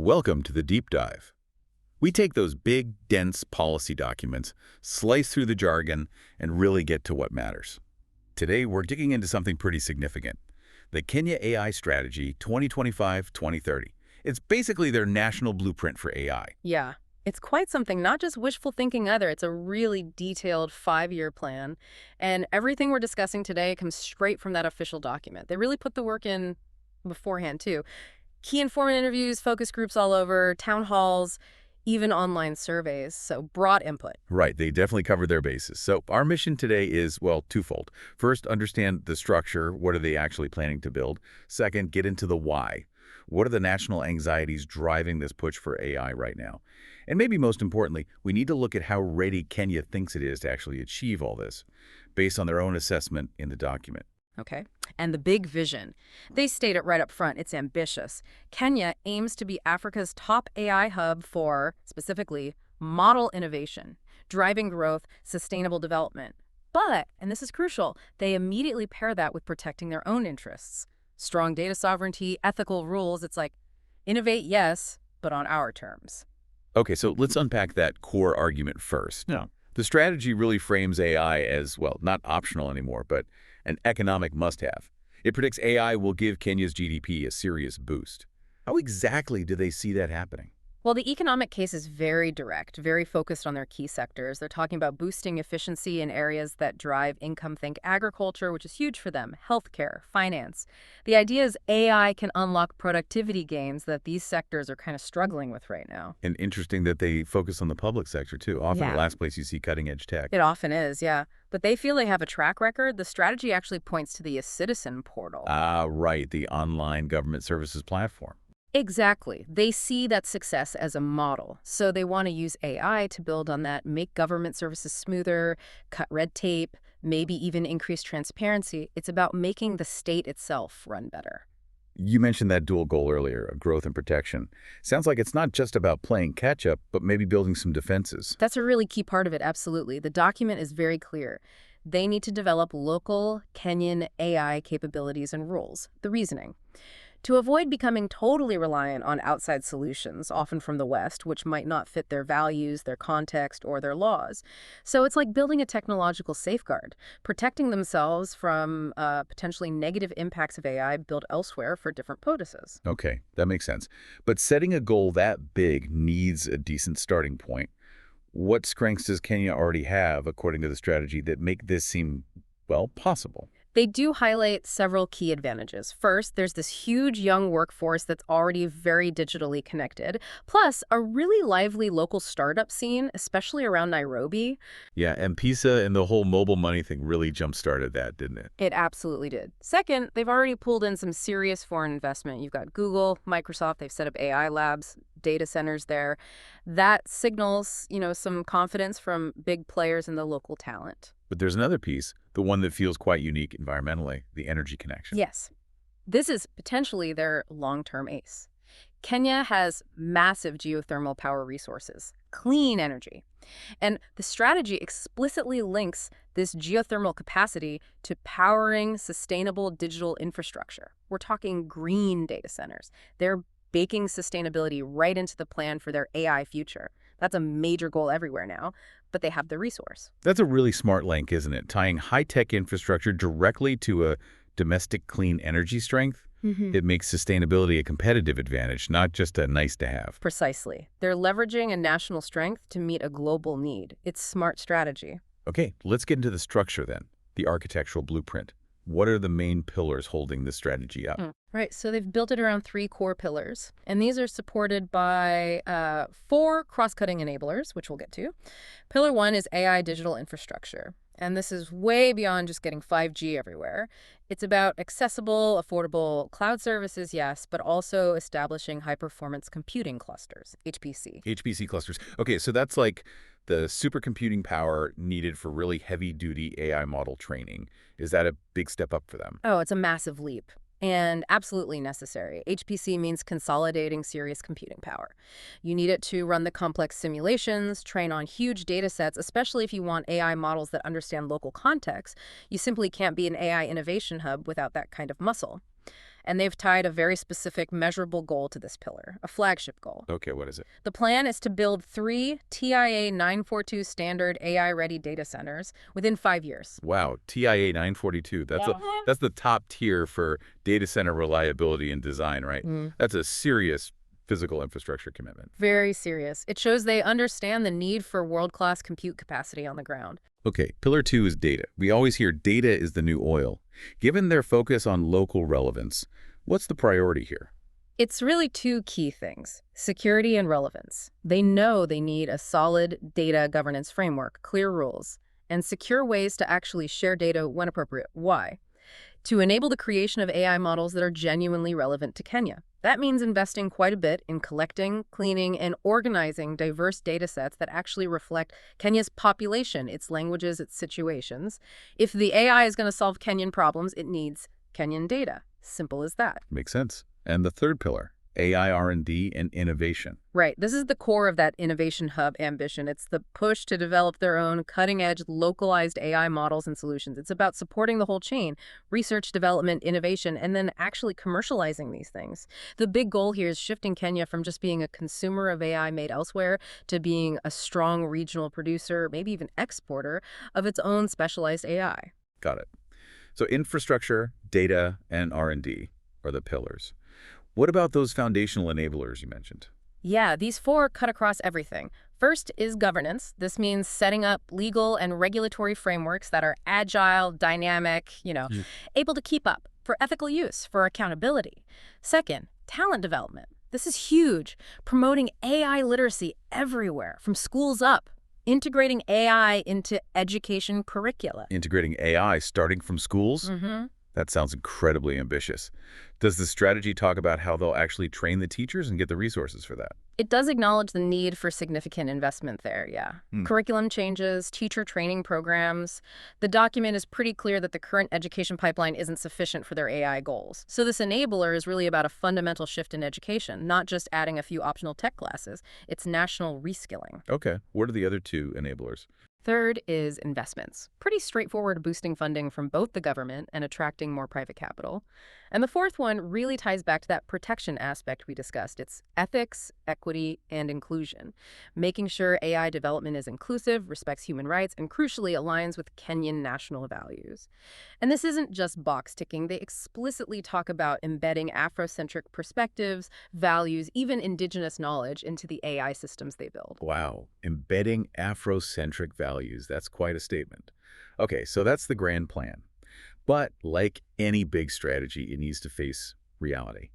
Welcome to the deep dive. We take those big, dense policy documents, slice through the jargon, and really get to what matters. Today, we're digging into something pretty significant. The Kenya AI Strategy 2025-2030. It's basically their national blueprint for AI. Yeah, it's quite something, not just wishful thinking either. It's a really detailed 5-year plan. And everything we're discussing today comes straight from that official document. They really put the work in beforehand, too. Key informant interviews, focus groups all over, town halls, even online surveys. So broad input. Right, they definitely cover their bases. So our mission today is, well, twofold. First, understand the structure. What are they actually planning to build? Second, get into the why. What are the national anxieties driving this push for AI right now? And maybe most importantly, we need to look at how ready Kenya thinks it is to actually achieve all this, based on their own assessment in the document. Okay. And the big vision. They state it right up front. It's ambitious. Kenya aims to be Africa's top AI hub for, specifically, model innovation, driving growth, sustainable development. But, and this is crucial, they immediately pair that with protecting their own interests. Strong data sovereignty, ethical rules. It's like, innovate, yes, but on our terms. Okay, so let's unpack that core argument first. Yeah. The strategy really frames AI as, well, not optional anymore, but an economic must-have. It predicts AI will give Kenya's GDP a serious boost. How exactly do they see that happening? Well, the economic case is very direct, very focused on their key sectors. They're talking about boosting efficiency in areas that drive income. Think agriculture, which is huge for them, healthcare, finance. The idea is AI can unlock productivity gains that these sectors are kind of struggling with right now. And interesting that they focus on the public sector, too. Often Yeah. the last place you see cutting-edge tech. It often is, yeah. But they feel they have a track record. The strategy actually points to the citizen portal. Ah, right, the online government services platform. Exactly. They see that success as a model. So they want to use AI to build on that, make government services smoother, cut red tape, maybe even increase transparency. It's about making the state itself run better. You mentioned that dual goal earlier, of growth and protection. Sounds like it's not just about playing catch-up, but maybe building some defenses. That's a really key part of it, absolutely. The document is very clear. They need to develop local Kenyan AI capabilities and rules. The reasoning: to avoid becoming totally reliant on outside solutions, often from the West, which might not fit their values, their context, or their laws. So it's like building a technological safeguard, protecting themselves from potentially negative impacts of AI built elsewhere for different purposes. Okay, that makes sense. But setting a goal that big needs a decent starting point. What strengths does Kenya already have, according to the strategy, that make this seem, well, possible? They do highlight several key advantages. First, there's this huge young workforce that's already very digitally connected, plus a really lively local startup scene, especially around Nairobi. Yeah, M-Pesa and the whole mobile money thing really jump-started that, didn't it? It absolutely did. Second, they've already pulled in some serious foreign investment. You've got Google, Microsoft, they've set up AI labs, data centers there. That signals, some confidence from big players in the local talent. But there's another piece, the one that feels quite unique environmentally, the energy connection. Yes. This is potentially their long-term ace. Kenya has massive geothermal power resources, clean energy. And the strategy explicitly links this geothermal capacity to powering sustainable digital infrastructure. We're talking green data centers. They're baking sustainability right into the plan for their AI future. That's a major goal everywhere now, but they have the resource. That's a really smart link, isn't it? Tying high-tech infrastructure directly to a domestic clean energy strength. It makes sustainability a competitive advantage, not just a nice-to-have. Precisely. They're leveraging a national strength to meet a global need. It's smart strategy. Okay, let's get into the structure then, the architectural blueprint. What are the main pillars holding this strategy up? Right, so they've built it around 3 core pillars, and these are supported by 4 cross-cutting enablers, which we'll get to. Pillar 1 is AI digital infrastructure, and this is way beyond just getting 5G everywhere. It's about accessible, affordable cloud services, yes, but also establishing high-performance computing clusters, HPC. HPC clusters. Okay, so that's like the supercomputing power needed for really heavy-duty AI model training. Is that a big step up for them? Oh, it's a massive leap. And absolutely necessary. HPC means consolidating serious computing power. You need it to run the complex simulations, train on huge data sets, especially if you want AI models that understand local context. You simply can't be an AI innovation hub without that kind of muscle. And they've tied a very specific measurable goal to this pillar, a flagship goal. Okay, what is it? The plan is to build 3 TIA 942 standard AI-ready data centers within 5 years. Wow, TIA 942. That's the top tier for data center reliability and design, right? That's a serious physical infrastructure commitment. Very serious. It shows they understand the need for world-class compute capacity on the ground. Okay, pillar 2 is data. We always hear data is the new oil. Given their focus on local relevance, what's the priority here? It's really 2 key things, security and relevance. They know they need a solid data governance framework, clear rules, and secure ways to actually share data when appropriate. Why? To enable the creation of AI models that are genuinely relevant to Kenya. That means investing quite a bit in collecting, cleaning, and organizing diverse data sets that actually reflect Kenya's population, its languages, its situations. If the AI is going to solve Kenyan problems, it needs Kenyan data. Simple as that. Makes sense. And the third pillar, AI R&D and innovation. Right. This is the core of that innovation hub ambition. It's the push to develop their own cutting-edge, localized AI models and solutions. It's about supporting the whole chain, research, development, innovation, and then actually commercializing these things. The big goal here is shifting Kenya from just being a consumer of AI made elsewhere to being a strong regional producer, maybe even exporter, of its own specialized AI. Got it. So infrastructure, data, and R&D are the pillars. What about those foundational enablers you mentioned? Yeah, these 4 cut across everything. First is governance. This means setting up legal and regulatory frameworks that are agile, dynamic, able to keep up for ethical use, for accountability. Second, talent development. This is huge. Promoting AI literacy everywhere, from schools up. Integrating AI into education curricula. Integrating AI starting from schools? That sounds incredibly ambitious. Does the strategy talk about how they'll actually train the teachers and get the resources for that? It does acknowledge the need for significant investment there, yeah. Curriculum changes, teacher training programs. The document is pretty clear that the current education pipeline isn't sufficient for their AI goals. So this enabler is really about a fundamental shift in education, not just adding a few optional tech classes. It's national reskilling. Okay. What are the other 2 enablers? Third is investments. Pretty straightforward, boosting funding from both the government and attracting more private capital. And the fourth one really ties back to that protection aspect we discussed. It's ethics, equity, and inclusion. Making sure AI development is inclusive, respects human rights, and crucially aligns with Kenyan national values. And this isn't just box ticking. They explicitly talk about embedding Afrocentric perspectives, values, even indigenous knowledge into the AI systems they build. Wow. Embedding Afrocentric values. That's quite a statement. Okay, so that's the grand plan. But like any big strategy, it needs to face reality.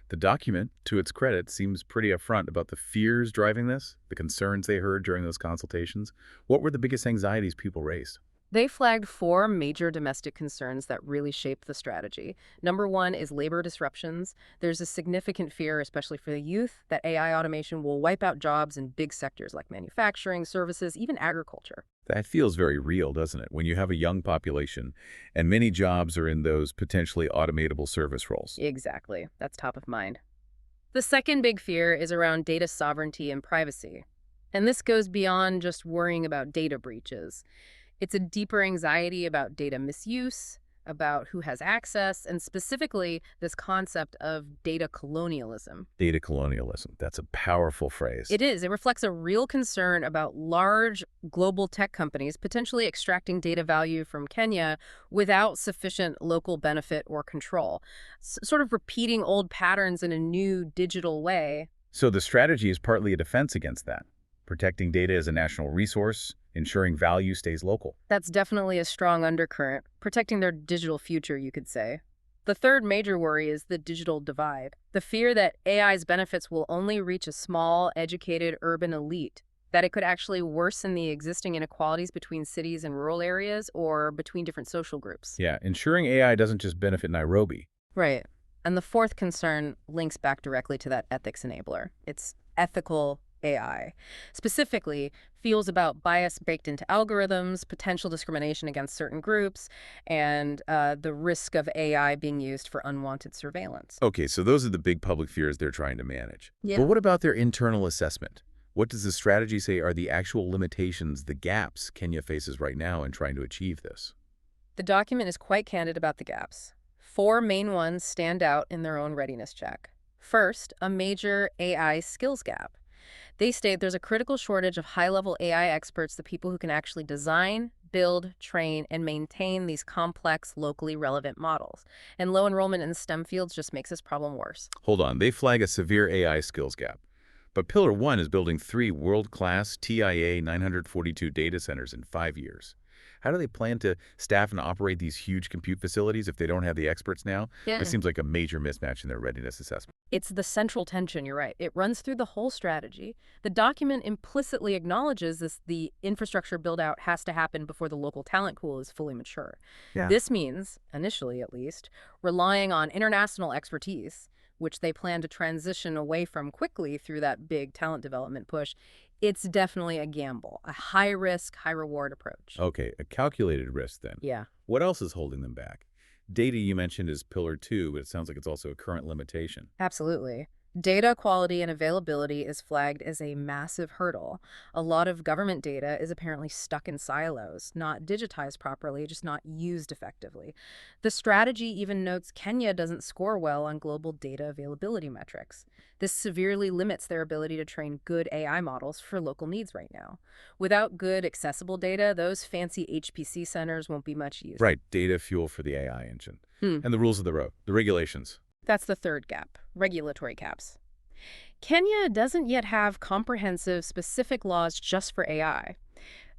The document, to its credit, seems pretty upfront about the fears driving this, the concerns they heard during those consultations. What were the biggest anxieties people raised? They flagged 4 major domestic concerns that really shaped the strategy. Number 1 is labor disruptions. There's a significant fear, especially for the youth, that AI automation will wipe out jobs in big sectors like manufacturing, services, even agriculture. That feels very real, doesn't it? When you have a young population and many jobs are in those potentially automatable service roles. Exactly. That's top of mind. The second big fear is around data sovereignty and privacy. And this goes beyond just worrying about data breaches. It's a deeper anxiety about data misuse, about who has access, and specifically this concept of data colonialism. Data colonialism. That's a powerful phrase. It is. It reflects a real concern about large global tech companies potentially extracting data value from Kenya without sufficient local benefit or control, sort of repeating old patterns in a new digital way. So the strategy is partly a defense against that, protecting data as a national resource, ensuring value stays local. That's definitely a strong undercurrent, protecting their digital future, you could say. The third major worry is the digital divide, the fear that AI's benefits will only reach a small, educated, urban elite, that it could actually worsen the existing inequalities between cities and rural areas or between different social groups. Yeah, ensuring AI doesn't just benefit Nairobi. Right. And the fourth concern links back directly to that ethics enabler. It's ethical AI. Specifically, feels about bias baked into algorithms, potential discrimination against certain groups, and the risk of AI being used for unwanted surveillance. Okay, so those are the big public fears they're trying to manage. Yeah. But what about their internal assessment? What does the strategy say are the actual limitations, the gaps Kenya faces right now in trying to achieve this? The document is quite candid about the gaps. Four main ones stand out in their own readiness check. First, a major AI skills gap. They state there's a critical shortage of high-level AI experts, the people who can actually design, build, train, and maintain these complex, locally relevant models. And low enrollment in STEM fields just makes this problem worse. Hold on, they flag a severe AI skills gap. But Pillar 1 is building 3 world-class TIA 942 data centers in 5 years. How do they plan to staff and operate these huge compute facilities if they don't have the experts now? This Yeah. seems like a major mismatch in their readiness assessment. It's the central tension, you're right. It runs through the whole strategy. The document implicitly acknowledges the infrastructure build-out has to happen before the local talent pool is fully mature. Yeah. This means, initially at least, relying on international expertise, which they plan to transition away from quickly through that big talent development push. It's definitely a gamble, a high-risk, high-reward approach. Okay, a calculated risk then. Yeah. What else is holding them back? Data you mentioned is Pillar 2, but it sounds like it's also a current limitation. Absolutely. Data quality and availability is flagged as a massive hurdle. A lot of government data is apparently stuck in silos, not digitized properly, just not used effectively. The strategy even notes Kenya doesn't score well on global data availability metrics. This severely limits their ability to train good AI models for local needs right now. Without good, accessible data, those fancy HPC centers won't be much use. Right, data fuel for the AI engine. And the rules of the road, the regulations. That's the third gap, regulatory caps. Kenya doesn't yet have comprehensive, specific laws just for AI.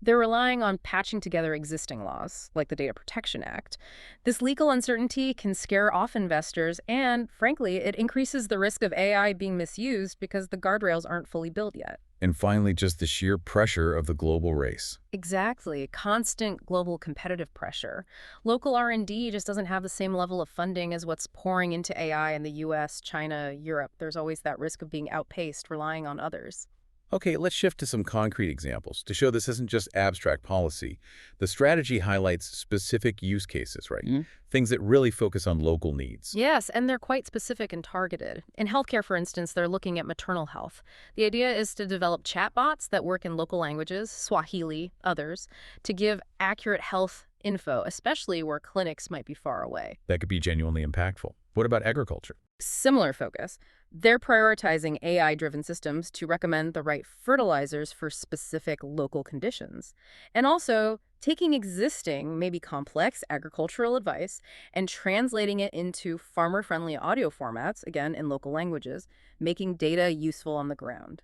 They're relying on patching together existing laws, like the Data Protection Act. This legal uncertainty can scare off investors, and frankly, it increases the risk of AI being misused because the guardrails aren't fully built yet. And finally, just the sheer pressure of the global race. Exactly. Constant global competitive pressure. Local R&D just doesn't have the same level of funding as what's pouring into AI in the US, China, Europe. There's always that risk of being outpaced, relying on others. Okay, let's shift to some concrete examples to show this isn't just abstract policy. The strategy highlights specific use cases, right? Things that really focus on local needs. Yes, and they're quite specific and targeted. In healthcare, for instance, they're looking at maternal health. The idea is to develop chatbots that work in local languages, Swahili, others, to give accurate health info, especially where clinics might be far away. That could be genuinely impactful. What about agriculture? Similar focus. They're prioritizing AI-driven systems to recommend the right fertilizers for specific local conditions. And also taking existing, maybe complex agricultural advice and translating it into farmer-friendly audio formats, again, in local languages, making data useful on the ground.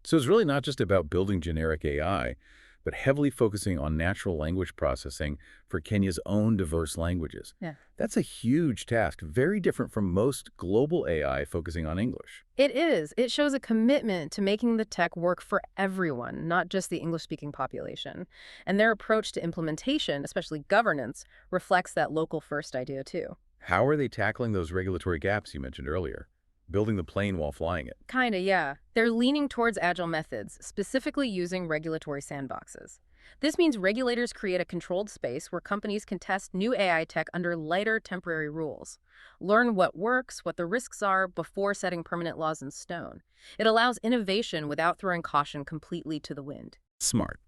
So it's really not just about building generic AI, but heavily focusing on natural language processing for Kenya's own diverse languages. Yeah. That's a huge task, very different from most global AI focusing on English. It is. It shows a commitment to making the tech work for everyone, not just the English-speaking population. And their approach to implementation, especially governance, reflects that local-first idea too. How are they tackling those regulatory gaps you mentioned earlier? Building the plane while flying it. Kinda, yeah. They're leaning towards agile methods, specifically using regulatory sandboxes. This means regulators create a controlled space where companies can test new AI tech under lighter temporary rules, learn what works, what the risks are, before setting permanent laws in stone. It allows innovation without throwing caution completely to the wind. Smart.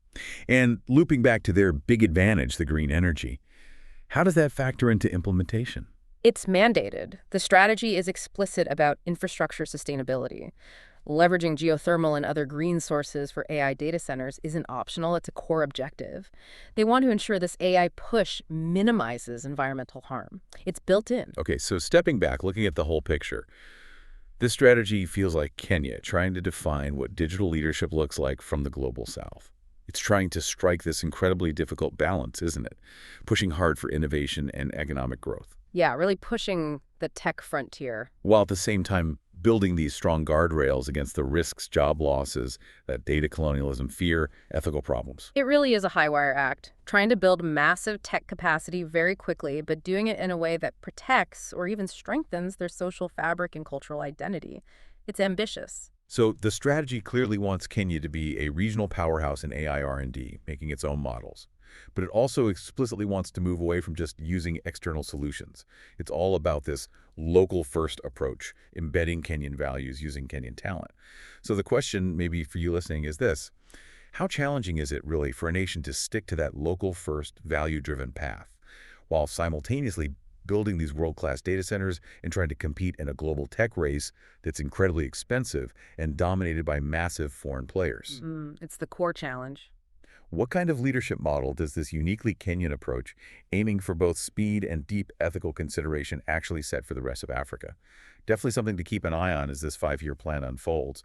And looping back to their big advantage, the green energy, how does that factor into implementation? It's mandated. The strategy is explicit about infrastructure sustainability. Leveraging geothermal and other green sources for AI data centers isn't optional, it's a core objective. They want to ensure this AI push minimizes environmental harm. It's built in. Okay, so stepping back, looking at the whole picture, this strategy feels like Kenya trying to define what digital leadership looks like from the global south. It's trying to strike this incredibly difficult balance, isn't it? Pushing hard for innovation and economic growth, Yeah, really pushing the tech frontier. while at the same time building these strong guardrails against the risks, job losses, that data colonialism, fear, ethical problems. It really is a high-wire act, trying to build massive tech capacity very quickly, but doing it in a way that protects or even strengthens their social fabric and cultural identity. It's ambitious. So the strategy clearly wants Kenya to be a regional powerhouse in AI R&D, making its own models. But it also explicitly wants to move away from just using external solutions. It's all about this local-first approach, embedding Kenyan values using Kenyan talent. So the question maybe for you listening is this: how challenging is it really for a nation to stick to that local-first, value-driven path, while simultaneously building these world-class data centers and trying to compete in a global tech race that's incredibly expensive and dominated by massive foreign players. It's the core challenge. What kind of leadership model does this uniquely Kenyan approach, aiming for both speed and deep ethical consideration, actually set for the rest of Africa? Definitely something to keep an eye on as this 5-year plan unfolds.